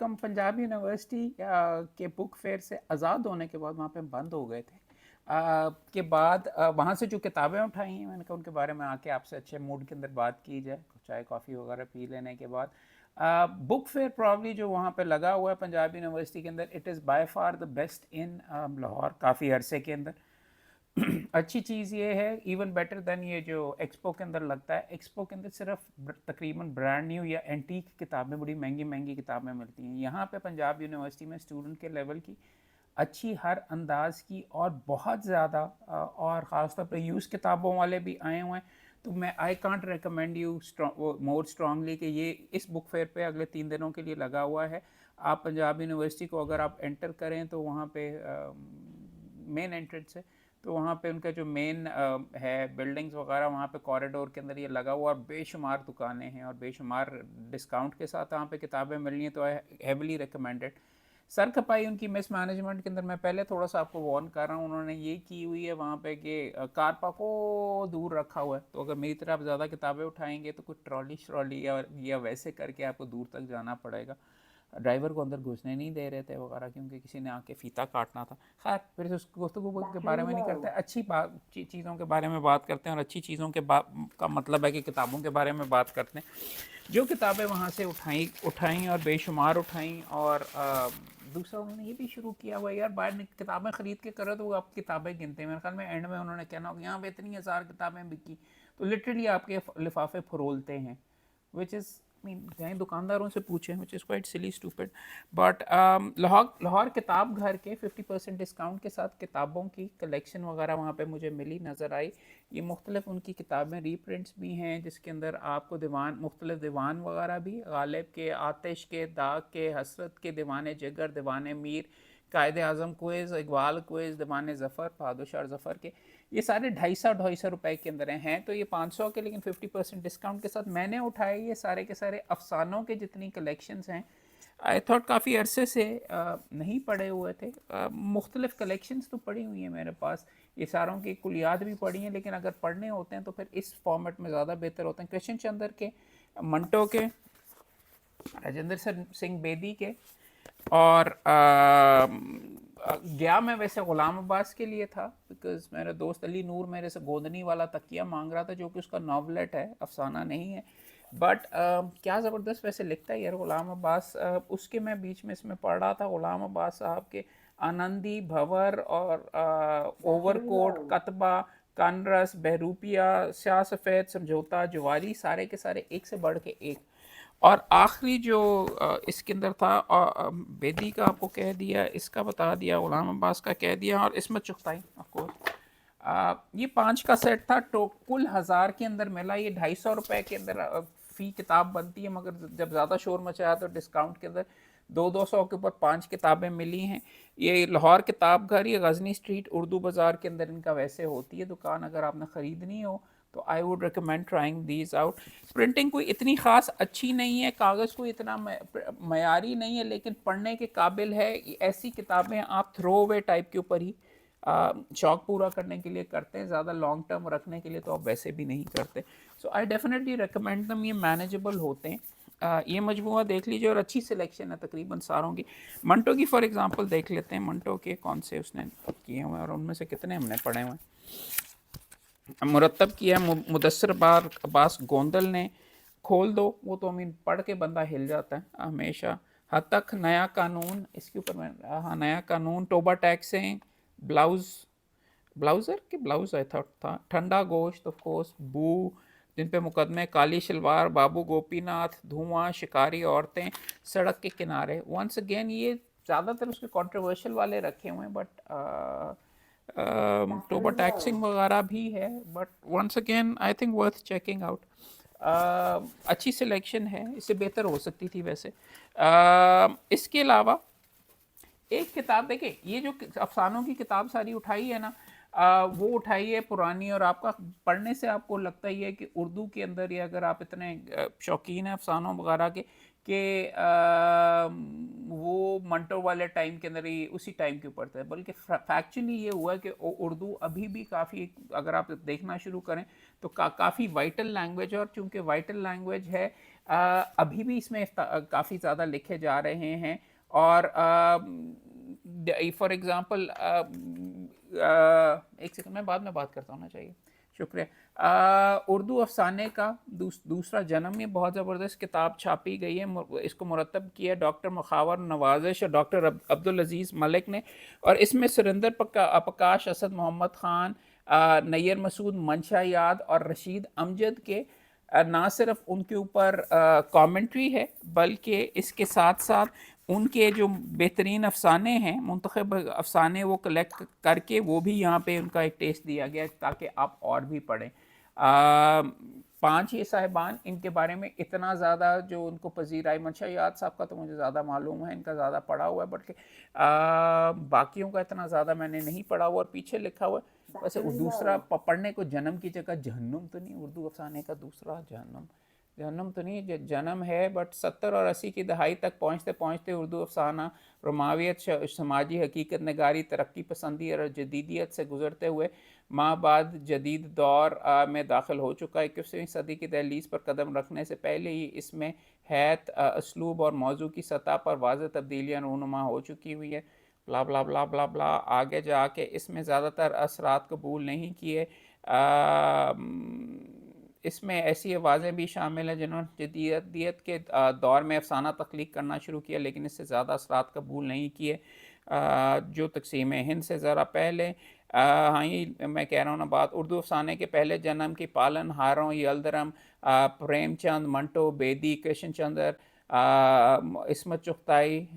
हम पंजाब यूनिवर्सिटी के book fair से आज़ाद होने के बाद वहाँ पे बंद हो गए थे। के बाद वहाँ से जो किताबें उठाई हैं, मैंने कहा उनके बारे में आके आपसे अच्छे मूड के अंदर बात की जाए, चाय कॉफ़ी वगैरह पी लेने के बाद। बुक फेयर प्रॉब्ली जो वहाँ पे लगा हुआ है पंजाब यूनिवर्सिटी के अंदर, it is by far the best in Lahore काफ़ी अरसे के अंदर। अच्छी चीज़ ये है, इवन बेटर देन ये जो एक्सपो के अंदर लगता है। एक्सपो के अंदर सिर्फ तकरीबन ब्रांड न्यू या एंटीक किताबें, बड़ी महंगी महंगी किताबें मिलती हैं। यहाँ पे पंजाब यूनिवर्सिटी में स्टूडेंट के लेवल की अच्छी हर अंदाज की और बहुत ज़्यादा और ख़ासतौर पर यूज़ किताबों वाले भी आए हुए हैं। तो मैं I can't recommend you more strongly कि ये इस बुक फेयर पे अगले 3 दिनों के लिए लगा हुआ है। आप पंजाब यूनिवर्सिटी को अगर आप एंटर करें तो वहाँ पे मेन एंट्रेंस है, तो वहाँ पे उनका जो मेन है बिल्डिंग्स वगैरह, वहाँ पे कॉरिडोर के अंदर ये लगा हुआ और बेशुमार दुकानें हैं और बेशुमार डिस्काउंट के साथ वहाँ पे किताबें मिल रही हैं। तो हैविली रिकमेंडेड। सर खपाई उनकी मिस मैनेजमेंट के अंदर मैं पहले थोड़ा सा आपको वार्न कर रहा हूँ, उन्होंने ये की हुई है वहाँ पे कि कार पार्क को दूर रखा हुआ है। तो अगर मेरी तरह आप ज़्यादा किताबें उठाएंगे तो कुछ ट्रॉली श्रॉली या वैसे करके आपको दूर तक जाना पड़ेगा। ड्राइवर को अंदर घुसने नहीं दे रहे थे वगैरह, क्योंकि किसी ने आके फीता काटना था। खैर फिर उस गुफ्तगू के बारे में नहीं करते, अच्छी बात चीज़ों के बारे में बात करते हैं। और अच्छी चीज़ों के का मतलब है कि किताबों के बारे में बात करते हैं। जो किताबें वहाँ से उठाई और बेशुमार उठाई। और दूसरा उन्होंने ये भी शुरू किया हुआ यार, बाहर किताबें ख़रीद के करो तो आप किताबें गिनते हैं। मेरे ख्याल में एंड में उन्होंने कहना होगा यहाँ पे इतनी 1000 किताबें बिकी, तो लिटरली आपके लिफाफे फरोलते हैं। विच इज़ मीन कहीं दुकानदारों से पूछें, which is quite silly stupid. But Lahore किताब घर के 50% डिस्काउंट के साथ किताबों की कलेक्शन वगैरह वहाँ पे मुझे मिली, नज़र आई। ये मुख्तलिफ उनकी किताबें रीप्रिंट्स भी हैं, जिसके अंदर आपको दीवान, मुख्तलिफ दीवान वगैरह भी, गालिब के, आतिश के, दाग के, हसरत के, दीवान जिगर, दीवान मीर, कायद आज़म क्विज़, इकबाल क्विज़, दीवान ज़फ़र, बहादुर शाह ज़फ़र के, ये सारे 250-250 रुपए के अंदर हैं। तो ये 500 के, लेकिन 50% डिस्काउंट के साथ मैंने उठाए ये सारे के सारे अफसानों के जितनी कलेक्शंस हैं। आई थॉट काफ़ी अरसे से नहीं पढ़े हुए थे। मुख्तलिफ कलेक्शंस तो पड़ी हुई हैं मेरे पास, ये सारों की कुलियात भी पढ़ी हैं, लेकिन अगर पढ़ने होते हैं तो फिर इस फॉर्मेट में ज़्यादा बेहतर होते हैं। कृष्ण चंद्र के, मंटो के, राजेंद्र सिंह बेदी के। और गया मैं वैसे ग़ुलाम अब्बास के लिए था, बिकॉज मेरा दोस्त अली नूर मेरे से गोदनी वाला तकिया मांग रहा था, जो कि उसका नॉवलेट है, अफसाना नहीं है। बट क्या ज़बरदस्त वैसे लिखता है यार ग़ुलाम अब्बास। उसके मैं बीच में इसमें पढ़ रहा था ग़ुलाम अब्बास साहब के आनंदी, भंवर और ओवरकोट, कतबा, कानरस, बहरूपिया, शाह सफ़ेद, समझौता, जुवारी, सारे के सारे एक से बढ़ के एक। और आखिरी जो इसके अंदर था, बेदी का आपको कह दिया, इसका बता दिया, ग़ुलाम अब्बास का कह दिया, और इसमें चुगताई ऑफकोर्स। ये 5 का सेट था, तो कुल 1000 के अंदर मिला। ये 250 रुपए के अंदर फ़ी किताब बनती है, मगर जब ज़्यादा शोर मचाया तो डिस्काउंट के अंदर 200 के ऊपर 5 किताबें मिली हैं। ये लाहौर किताब घर, ये गजनी स्ट्रीट उर्दू बाज़ार के अंदर इनका वैसे होती है दुकान। अगर आपने ख़रीदनी हो तो I would recommend trying these out. Printing कोई इतनी ख़ास अच्छी नहीं है, कागज़ कोई इतना मयारी नहीं है, लेकिन पढ़ने के काबिल है। ऐसी किताबें आप थ्रो अवे टाइप के ऊपर ही शौक पूरा करने के लिए करते हैं, ज़्यादा लॉन्ग टर्म रखने के लिए तो आप वैसे भी नहीं करते। सो आई डेफिनेटली रिकमेंड दम, ये मैनेजेबल होते हैं। ये मजमूआ देख लीजिए, और अच्छी सिलेक्शन है तकरीबन सारों की। मंटो की फॉर एग्जांपल देख लेते हैं, मंटो के कौन से उसने किए हुए हैं और उनमें से कितने हमने पढ़े हुए हैं। मुरतब किया मुदस्सर अब्बास गोंदल ने। खोल दो, वो तो मीन पढ़ के बंदा हिल जाता है हमेशा। हद तक, नया कानून, इसके ऊपर मैं, हाँ नया कानून, टोबा टैक्सें, ब्लाउज, ब्लाउज़र के ब्लाउज आई था, ठंडा गोश्त ऑफ कोर्स, बू, जिन पे मुकदमे, काली शलवार, बाबू गोपीनाथ, धुआं, शिकारी औरतें, सड़क के किनारे। वंस अगेन ये ज़्यादातर उसके कंट्रोवर्शियल वाले रखे हुए हैं, बट टोबा टैक्सिंग वगैरह भी है। But once again I think worth checking out. अच्छी सिलेक्शन है, इससे बेहतर हो सकती थी वैसे। इसके अलावा एक किताब देखिए, ये जो अफसानों की किताब सारी उठाई है ना, वो उठाई है पुरानी, और आपका पढ़ने से आपको लगता ही है कि उर्दू के अंदर, या अगर आप इतने शौकीन हैं अफसानों वगैरह के, कि वो मंटो वाले टाइम के अंदर ही उसी टाइम के ऊपर था, बल्कि फैक्चुअली ये हुआ कि उर्दू अभी भी काफ़ी, अगर आप देखना शुरू करें तो काफ़ी वाइटल लैंग्वेज है, और चूंकि वाइटल लैंग्वेज है अभी भी इसमें काफ़ी ज़्यादा लिखे जा रहे हैं। और फॉर एग्ज़ाम्पल एक सेकंड, मैं बाद में बात करता हूँ ना, चाहिए, शुक्रिया। उर्दू अफसाने का दूसरा जन्म, ये बहुत ज़बरदस्त किताब छापी गई है, इसको मुरतब किया डॉक्टर मुखावर नवाजिश और डॉक्टर अब्दुल अजीज़ मलिक ने, और इसमें सुरेंद्र प्रकाश, असद मोहम्मद ख़ान, नैयर मसूद, मंशा याद और रशीद अमजद के ना सिर्फ उनके ऊपर कमेंट्री है, बल्कि इसके साथ साथ उनके जो बेहतरीन अफसाने हैं, मुंतखब अफसाने, वो कलेक्ट करके वो भी यहाँ पे उनका एक टेस्ट दिया गया ताकि आप और भी पढ़ें। 5 ये साहिबान, इनके बारे में इतना ज़्यादा जो उनको पजीर आई, मंशा याद साहब का तो मुझे ज़्यादा मालूम है, इनका ज़्यादा पढ़ा हुआ है, बल्कि बाकियों का इतना ज़्यादा मैंने नहीं पढ़ा हुआ। और पीछे लिखा हुआ है वैसे दूसरा पढ़ने को जन्म की जगह जहन्नुम तो नहीं, उर्दू अफसाने का दूसरा जहन्नुम तो नहीं, जन्म है, बट 70 और 80 की दहाई तक पहुँचते पहुँचते उर्दू अफसाना रोमावियत, समाजी हकीकत नगारी, तरक्की पसंदी और जदीदियत से गुजरते हुए माँ बाद जदीद दौर में दाखिल हो चुका है। 21वीं सदी की दहलीज पर कदम रखने से पहले ही इसमें हैत, असलूब और मौजू की सतह पर वाज़ेह तब्दीलियाँ रूनुमा हो चुकी हुई है। ब्ला ब्ला ब्ला ब्ला ब्ला। आगे जाके इसमें ज़्यादातर असरात कबूल नहीं किए। इसमें ऐसी आवाज़ें भी शामिल हैं जिन्होंने जदीदियत के दौर में अफसाना तख्लीक करना शुरू किया, लेकिन इससे ज़्यादा असरात कबूल नहीं किए जो तकसीम हिंद से ज़रा पहले। हाँ, ये मैं कह रहा हूँ ना बात, उर्दू अफसाने के पहले जन्म की पालन हारों, यलदरम, प्रेमचंद, मंटो, बेदी, कृष्ण चंद्र, इसमत चुगताई,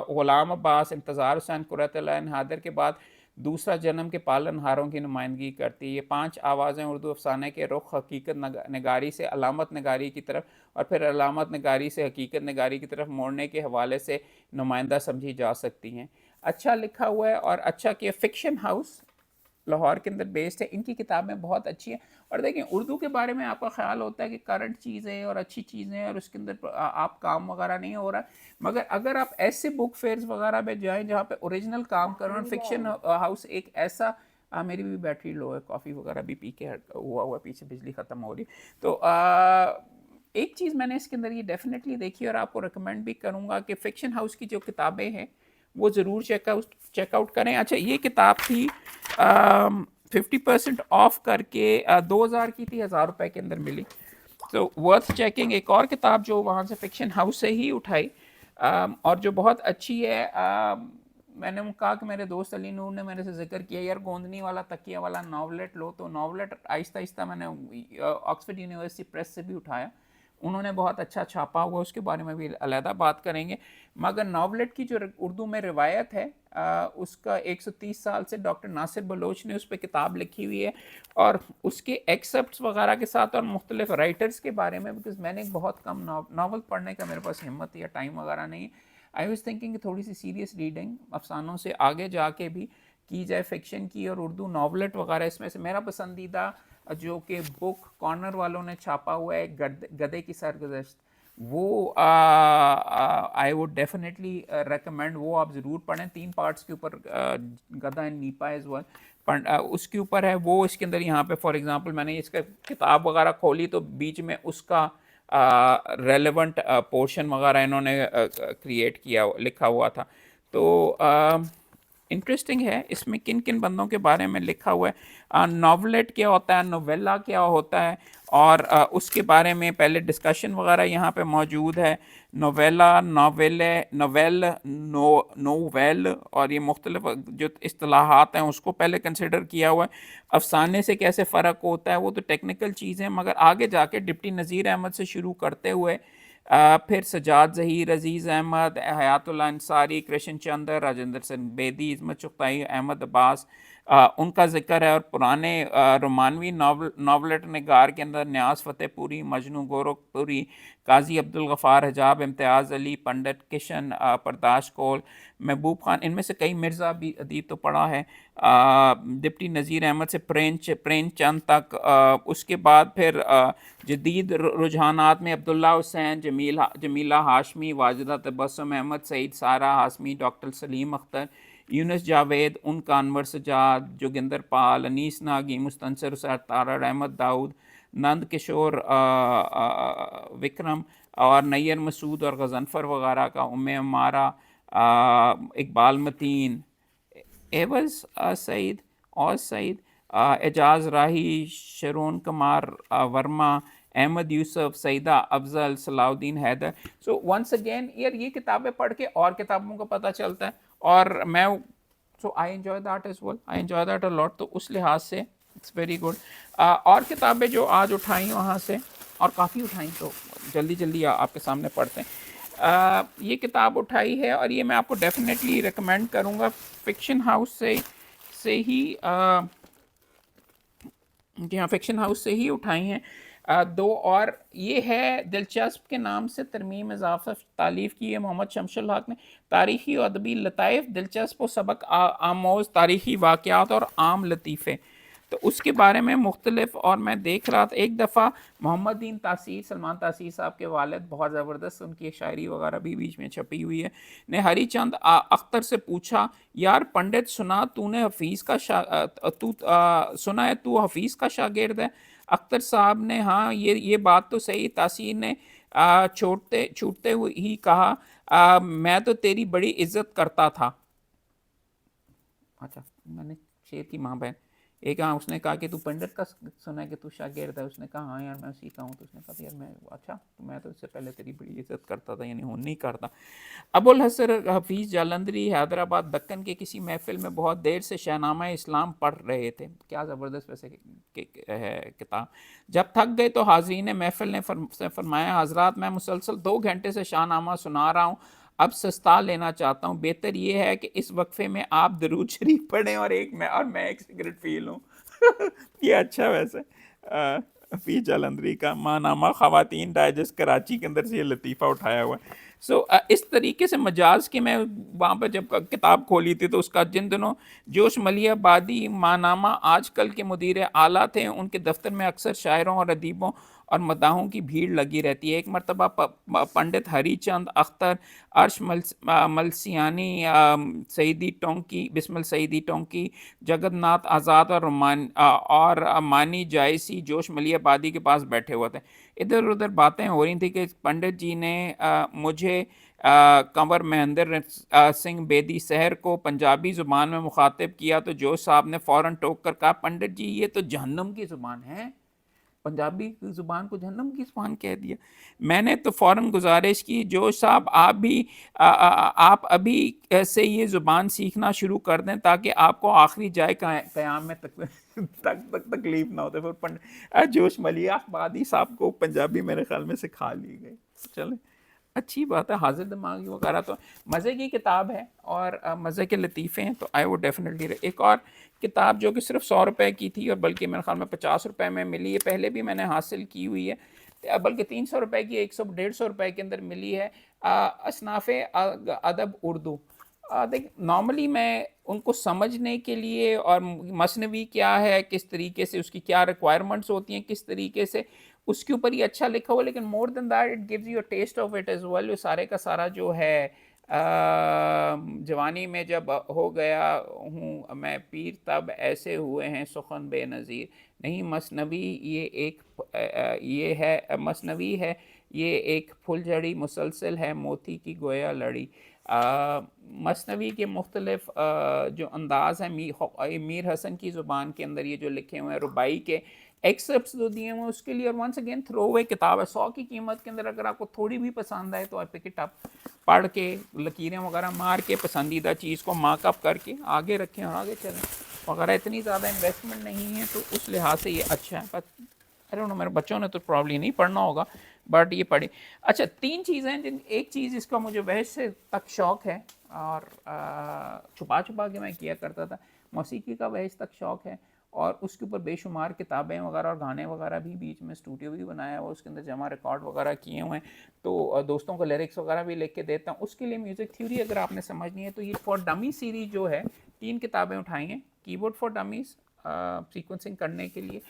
ग़ुलाम अब्बास, इंतज़ार हुसैन, कुरतुल हायदर के बाद दूसरा जन्म के पालनहारों की नुमाइंदगी करती है। ये 5 आवाज़ें उर्दू अफसाने के रुख हकीकत नगारी से अलामत नगारी की तरफ और फिर अलामत नगारी से हकीकत नगारी की तरफ मोड़ने के हवाले से नुमाइंदा समझी जा सकती हैं। अच्छा लिखा हुआ है, और अच्छा कि फ़िक्शन हाउस लाहौर के अंदर बेस्ड है, इनकी किताबें बहुत अच्छी हैं। और देखें, उर्दू के बारे में आपका ख्याल होता है कि करंट चीज़ें और अच्छी चीज़ें और उसके अंदर आप काम वगैरह नहीं हो रहा, मगर अगर आप ऐसे बुक फेयर्स वगैरह में जाएं जहाँ पे ओरिजिनल काम कर रहे हैं, फिक्शन हाउस एक ऐसा मेरी भी बैटरी लो है, कॉफ़ी वगैरह भी पी के हुआ पीछे बिजली ख़त्म हो रही, तो एक चीज़ मैंने इसके अंदर ये डेफिनेटली देखी और आपको रिकमेंड भी करूँगा कि फ़िक्शन हाउस की जो किताबें हैं वो ज़रूर चेकआउट करें। अच्छा, ये किताब थी 50% ऑफ करके 2000 की थी, 1000 रुपये के अंदर मिली, तो वर्थ चेकिंग। एक और किताब जो वहाँ से फ़िक्शन हाउस से ही उठाई और जो बहुत अच्छी है, मैंने कहा कि मेरे दोस्त अली नूर ने मेरे से जिक्र किया, यार गोंदनी वाला तकिया वाला नावलेट लो, तो नावलेट आहिस्ता आहिस्ता मैंने ऑक्सफोर्ड यूनिवर्सिटी प्रेस से भी उठाया, उन्होंने बहुत अच्छा छापा हुआ, उसके बारे में भी अलहदा बात करेंगे। मगर नावलेट की जो उर्दू में रिवायत है उसका 130 साल से डॉक्टर नासिर बलोच ने उस पर किताब लिखी हुई है, और उसके एक्सेप्ट्स वगैरह के साथ और मुख्तलिफ राइटर्स के बारे में, बिकॉज मैंने बहुत कम नावल पढ़ने का मेरे पास हिम्मत या टाइम वगैरह नहीं है। आई वॉज थिंकिंग कि थोड़ी सी सीरियस रीडिंग अफसानों से आगे जाके भी की जाए, फिक्शन की और उर्दू नावलेट वगैरह। इसमें से मेरा पसंदीदा जो कि बुक कॉर्नर वालों ने छापा हुआ है, गधे की सरगुज़श्त, वो आई वुड डेफिनेटली रेकमेंड, वो आप ज़रूर पढ़ें। 3 पार्ट्स के ऊपर, गधा एंड नीपा इज़ वन, उसके ऊपर है वो। इसके अंदर यहाँ पे फॉर एग्जांपल मैंने इसका किताब वगैरह खोली तो बीच में उसका रेलेवेंट पोर्शन वगैरह इन्होंने क्रिएट किया, लिखा हुआ था। तो इंटरेस्टिंग है इसमें किन किन बंदों के बारे में लिखा हुआ है, नॉवलेट क्या होता है, नोवेला क्या होता है, और उसके बारे में पहले डिस्कशन वगैरह यहाँ पे मौजूद है। नोवेला, नोवेल, नोवेल, और ये मुख्तलिफ जो इस्तिलाहात हैं उसको पहले कंसिडर किया हुआ है। अफसाने से कैसे फ़र्क होता है वो तो टेक्निकल चीज़ है, मगर आगे जाके डिप्टी नज़ीर अहमद से शुरू करते हुए फिर सजाद ज़हीर, अज़ीज़ अहमद, हयातुल्लाह अंसारी, कृष्ण चंद्र, राजेंद्र सिंह बेदी, इस्मत चुगताई, अहमद अब्बास, उनका ज़िक्र है। और पुराने रोमानवी नावलेट निगार के अंदर न्यास फ़तेहपुरी, मजनू गोरखपुरी, काजी अब्दुल गफ़ार हिजाब, इम्तियाज़ अली, पंडित किशन बर्दाश्त कौल, महबूब खान, इनमें से कई मिर्ज़ा भी अदीब तो पढ़ा है, डिप्टी नज़ीर अहमद से प्रेमचंद तक। उसके बाद फिर जदीद रुझानात में अब्दुल्ला हुसैन, जमीला हाशमी, वाजिदा तबस्सुम अहमद, सईद सारा हाशमी, डॉक्टर सलीम अख्तर, यूनुस जावेद, उनका अनवर सजाद, जोगिंदर पाल, अनीस नागी, मुस्तनसर तारड़ अहमद दाऊद, नंद किशोर विक्रम और नैयर मसूद और गजनफर वगैरह का, उम्मे अमारा, इकबाल मतीन, एवज सईद और Saeed, Ejaz Rahi, Sharun Kumar Verma, Ahmad Yusuf, Saeeda Afzal, Salahuddin Haider. So once again यार ये किताबें पढ़ के और किताबों का पता चलता है, और मैं so I enjoy that as well, I enjoy that a lot. तो उस लिहाज से इट्स वेरी गुड। और किताबें जो आज उठाई वहाँ से, और काफ़ी उठाई, तो जल्दी जल्दी आपके सामने पढ़ते हैं। ये किताब उठाई है और ये मैं आपको डेफिनेटली रिकमेंड करूँगा, फिक्शन हाउस से ही जी हाँ, फिक्शन हाउस से ही उठाई हैं। दो और ये है दिलचस्प के नाम से तरमीम इजाफा तालीफ़ की है मोहम्मद शमशुल हक ने, तारीख़ी और अदबी लताइफ, दिलचस्प व सबक आमोज़ तारीख़ी वाक़यात और आम लतीफ़े। तो उसके बारे में मुख्तलिफ, और मैं देख रहा था एक दफ़ा मोहम्मद दीन तासीर, सलमान तासीर साहब के वालिद, बहुत ज़बरदस्त उनकी शायरी वगैरह भी बीच में छपी हुई है, ने हरीचंद अख्तर से पूछा, यार पंडित सुना तूने हफीज़ का सुना है तू हफीज़ का शागिर्द है? अख्तर साहब ने हाँ ये बात तो सही। तासीर ने छूटते हुए ही कहा, मैं तो तेरी बड़ी इज्जत करता था। अच्छा, मैंने शेर की माँ बहन, एक हाँ उसने कहा कि तू पंडित का सुना है कि तू शागिर्द है, उसने कहा हाँ यार मैं सीखा हूँ, तो उसने कहा यार मैं अच्छा, तो मैं तो इससे पहले तेरी बड़ी इज्जत करता था, यानी हूँ नहीं करता। अबुल हसन हफीज़ जालंधरी हैदराबाद दक्कन के किसी महफिल में बहुत देर से शहनामा इस्लाम पढ़ रहे थे। क्या ज़बरदस्त वैसे है किताब। जब थक गए तो हाज़रीन महफिल ने फरमाया, हजरात मैं मुसलसल 2 घंटे से शाहनामा सुना रहा हूँ, अब सस्ता लेना चाहता हूँ, बेहतर ये है कि इस वक्फे में आप दरूद शरीफ पढ़ें और मैं एक सिगरेट पी लूँ। ये अच्छा वैसे हफीज़ जालंधरी का मानामा ख़वातीन डाइजेस्ट कराची के अंदर से ये लतीफ़ा उठाया हुआ है। सो इस तरीके से मजाज के मैं वहाँ पर जब किताब खोली थी तो उसका जिन दिनों जोश मलियाबादी मानामा आजकल के मुदीर आला थे, उनके दफ्तर में अक्सर शायरों और अदीबों और मदाहों की भीड़ लगी रहती है। एक मरतबा पंडित हरीचंद अख्तर, अर्श मलसियानी, सईदी टोंकी, बिस्मिल सईदी टोंकी, जगन्नाथ आज़ाद और मानी जायसी जोश मलियाबादी के पास बैठे हुए थे। इधर उधर बातें हो रही थी कि पंडित जी ने मुझे कंवर महेंद्र सिंह बेदी सहर को पंजाबी ज़ुबान में मुखातिब किया, तो जोश साहब ने फ़ौरन टोक कर कहा, पंडित जी ये तो जहन्नम की ज़ुबान है, पंजाबी की ज़ुबान को जहन्नम की ज़ुबान कह दिया। मैंने तो फ़ौरन गुजारिश की, जोश साहब आप अभी से ये ज़ुबान सीखना शुरू कर दें ताकि आपको आखिरी जाए क़याम में तकलीफ़ ना हो। तो फिर जोश मलियाबादी साहब को पंजाबी मेरे ख्याल में सिखा ली गई। चलें, अच्छी बात है। हाजिर दिमागी वगैरह तो मज़े की किताब है और मज़े के लतीफ़े हैं, तो आई वुड डेफिनेटली। एक और किताब जो कि सिर्फ 100 रुपये की थी और बल्कि मेरे ख्याल में 50 रुपये में मिली है, पहले भी मैंने हासिल की हुई है, बल्कि 300 रुपये की 100-150 रुपये के अंदर मिली है, असनाफ़ अदब उर्दू। देख नॉर्मली मैं उनको समझने के लिए, और मसनवी क्या है, किस तरीके से उसकी क्या रिक्वायरमेंट्स होती हैं, किस तरीके से उसके ऊपर ही अच्छा लिखा हुआ, लेकिन more than that it gives you a taste of it as well. ये सारे का सारा जो है जवानी में जब हो गया हूँ मैं पीर तब ऐसे हुए हैं सुखन बेनज़ीर, नहीं मसनवी ये है मसनवी है, ये एक फुलझड़ी मुसलसल है मोती की गोया लड़ी। मसनवी के मुख्तलिफ जो अंदाज़ हैं मीर हसन की ज़ुबान के अंदर ये जो लिखे हुए हैं, रुबाई के एक्सेप्ट्स जो दिए हुए उसके लिए, और वंस अगेन थ्रो अवे किताब है 100 की कीमत के अंदर। अगर आपको थोड़ी भी पसंद आए तो आप पिक इट अप, पढ़ के लकीरें वगैरह मार के पसंदीदा चीज़ को मार्कअप करके आगे रखें और आगे चलें वगैरह। इतनी ज़्यादा इन्वेस्टमेंट नहीं है तो उस लिहाज से ये अच्छा है। बट आई डोंट नो, मेरे बच्चों ने तो प्रॉब्ली नहीं पढ़ना होगा, बट ये पढ़ी। अच्छा, 3 चीज़ें हैं जिन, एक चीज़ इसका मुझे वैसे तक शौक़ है और छुपा छुपा के मैं किया करता था, मौसीकी का वह तक शौक़ है और उसके ऊपर बेशुमार किताबें वगैरह और गाने वगैरह भी, बीच में स्टूडियो भी बनाया हुआ, उसके अंदर जमा रिकॉर्ड वगैरह किए हुए हैं। तो दोस्तों को लिरिक्स वगैरह भी लिख के देता हूँ। उसके लिए म्यूज़िक थ्योरी अगर आपने समझनी है तो ये फॉर डमी सीरीज़ जो है 3 किताबें उठाई हैं। कीबोर्ड फॉर डमीज़ सीक्वेंसिंग करने के लिए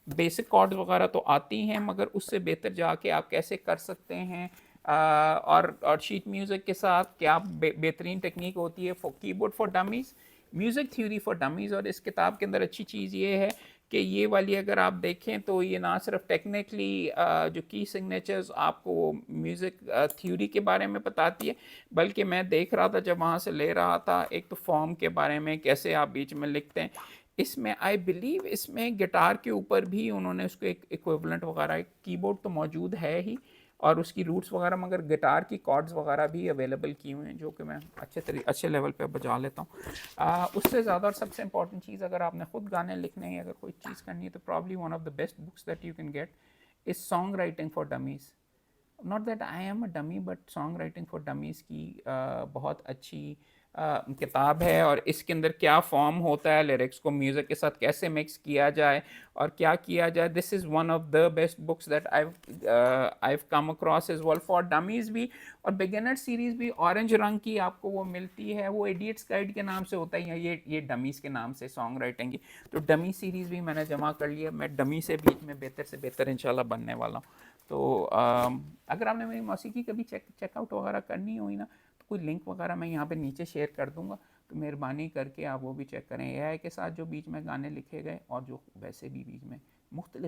बेसिक कॉर्ड वगैरह तो आती हैं, मगर उससे बेहतर जाके आप कैसे कर सकते हैं, और शीट म्यूज़िक के साथ क्या बेहतरीन टेक्निक होती है for keyboard for dummies, music theory for dummies. और इस किताब के अंदर अच्छी चीज़ ये है कि ये वाली अगर आप देखें तो ये ना सिर्फ टेक्निकली जो की सिग्नेचर्स आपको म्यूज़िक थ्योरी के बारे में बताती है, बल्कि मैं देख रहा था जब वहाँ से ले रहा था, एक तो फॉर्म के बारे में कैसे आप बीच में लिखते हैं। इसमें आई बिलीव इसमें गिटार के ऊपर भी उन्होंने उसको एक इक्विवेलेंट वगैरह, कीबोर्ड तो मौजूद है ही और उसकी रूट्स वगैरह, मगर गिटार की कॉर्ड्स वगैरह भी अवेलेबल की हुई हैं जो कि मैं अच्छे लेवल पे बजा लेता हूँ। उससे ज़्यादा और सबसे इंपॉर्टेंट चीज़, अगर आपने ख़ुद गाने लिखने हैं, अगर कोई चीज़ करनी है, तो probably one of the best books that you can get is song writing for dummies. Not that I am a dummy, but song writing for dummies की बहुत अच्छी किताब है। और इसके अंदर क्या फॉर्म होता है, लिरिक्स को म्यूज़िक के साथ कैसे मिक्स किया जाए और क्या किया जाए, this is one of the best books that I've come across is well for dummies भी। और बिगिनर सीरीज़ भी ऑरेंज रंग की आपको वो मिलती है, वो इडियट्स गाइड के नाम से होता है, ये डमीज़ के नाम से सॉन्ग राइटिंग की। तो डमी सीरीज़ भी मैंने जमा कर लिया, मैं डमी से बीच में बेहतर से बेहतर इंशाल्लाह बनने वाला हूँ। तो अगर आपने मेरी मौसीकी कभी चेकआउट वगैरह करनी हुई ना, तो कोई लिंक वगैरह मैं यहाँ पे नीचे शेयर कर दूँगा, तो मेहरबानी करके आप वो भी चेक करें। एआई के साथ जो बीच में गाने लिखे गए और जो वैसे भी बीच में मुख्तलिफ